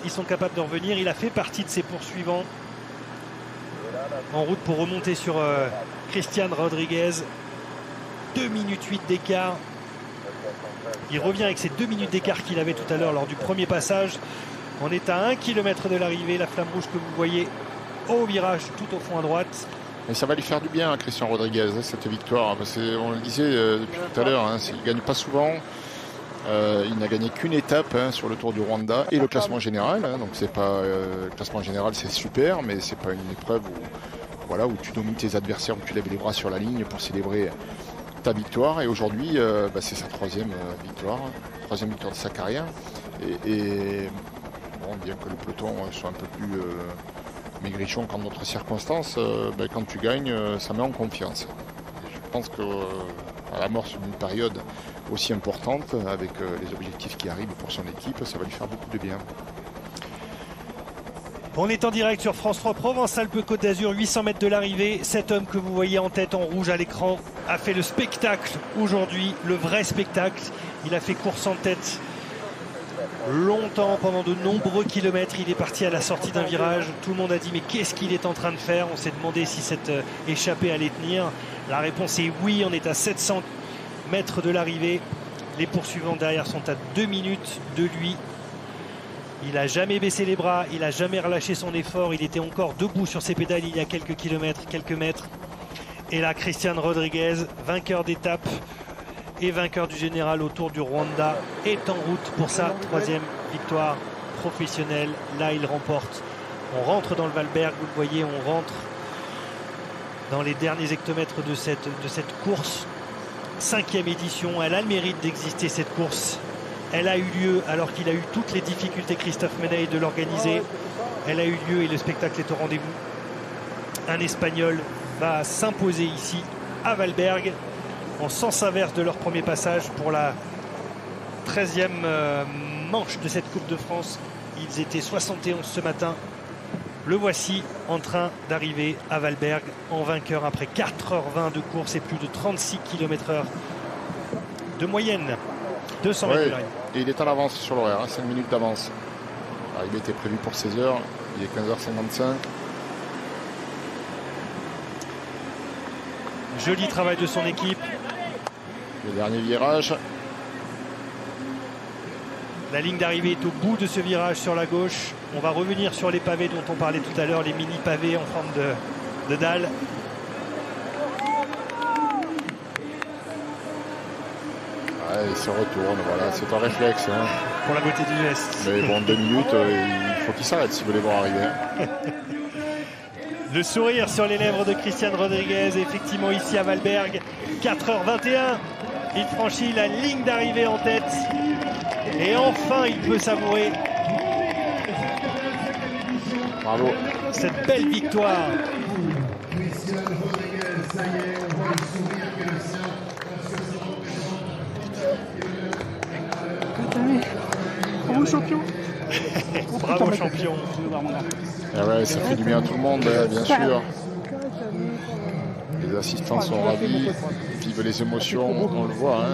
qui sont capables de revenir. Il a fait partie de ses poursuivants en route pour remonter sur Christian Rodriguez. 2 minutes 8 d'écart. Il revient avec ces 2 minutes d'écart qu'il avait tout à l'heure lors du premier passage. On est à 1 km de l'arrivée. La flamme rouge que vous voyez au virage tout au fond à droite. Et ça va lui faire du bien à Christian Rodriguez, cette victoire. On le disait depuis tout à l'heure, il ne gagne pas souvent. Il n'a gagné qu'une étape sur le Tour du Rwanda et le classement général. Donc c'est pas le classement général, c'est super, mais c'est pas une épreuve où tu domines tes adversaires, où tu lèves les bras sur la ligne pour célébrer ta victoire. Et aujourd'hui, c'est sa troisième victoire de sa carrière. Et bon, bien que le peloton soit un peu plus maigrichon qu'en d'autres circonstances, quand tu gagnes, ça met en confiance. Et je pense que à l'amorce d'une période aussi importante, avec les objectifs qui arrivent pour son équipe, ça va lui faire beaucoup de bien. On est en direct sur France 3 Provence-Alpes-Côte d'Azur, 800 mètres de l'arrivée. Cet homme que vous voyez en tête en rouge à l'écran a fait le spectacle aujourd'hui, le vrai spectacle. Il a fait course en tête longtemps, pendant de nombreux kilomètres. Il est parti à la sortie d'un virage. Tout le monde a dit mais qu'est-ce qu'il est en train de faire? On s'est demandé si cette échappée allait tenir. La réponse est oui, on est à 700 mètres de l'arrivée. Les poursuivants derrière sont à 2 minutes de lui. Il n'a jamais baissé les bras, il n'a jamais relâché son effort. Il était encore debout sur ses pédales il y a quelques kilomètres, quelques mètres. Et là, Christian Rodriguez, vainqueur d'étape et vainqueur du général au Tour du Rwanda, est en route pour sa troisième victoire professionnelle. Là, il remporte. On rentre dans le Valberg, vous le voyez, on rentre dans les derniers hectomètres de cette course. 5e édition, elle a le mérite d'exister, cette course. Elle a eu lieu alors qu'il a eu toutes les difficultés, Christophe Meney, de l'organiser. Elle a eu lieu et le spectacle est au rendez-vous. Un Espagnol va s'imposer ici à Valberg en sens inverse de leur premier passage pour la 13e manche de cette Coupe de France. Ils étaient 71 ce matin. Le voici en train d'arriver à Valberg en vainqueur après 4h20 de course et plus de 36 km/h de moyenne. 200 mètres de l'arrivée. Et il est en avance sur l'horaire, 5 minutes d'avance. L'arrivée était prévue pour 16h, il est 15h55. Joli travail de son équipe. Le dernier virage. La ligne d'arrivée est au bout de ce virage sur la gauche. On va revenir sur les pavés dont on parlait tout à l'heure, les mini pavés en forme de dalle. Il se retourne, voilà, c'est un réflexe. Pour la beauté du geste. Mais bon, 2 minutes, il faut qu'il s'arrête si vous voulez voir arriver. Le sourire sur les lèvres de Christian Rodriguez, effectivement ici à Valberg. 4h21, il franchit la ligne d'arrivée en tête. Et enfin, il peut savourer Bravo. cette belle victoire. Christian Rodriguez, ça y est, on voit le sourire que le sien. Bravo champion. Bravo champion. Ah ouais, ça fait du bien à tout le monde, bien sûr. Les assistants sont ravis, vivent les émotions, on le voit.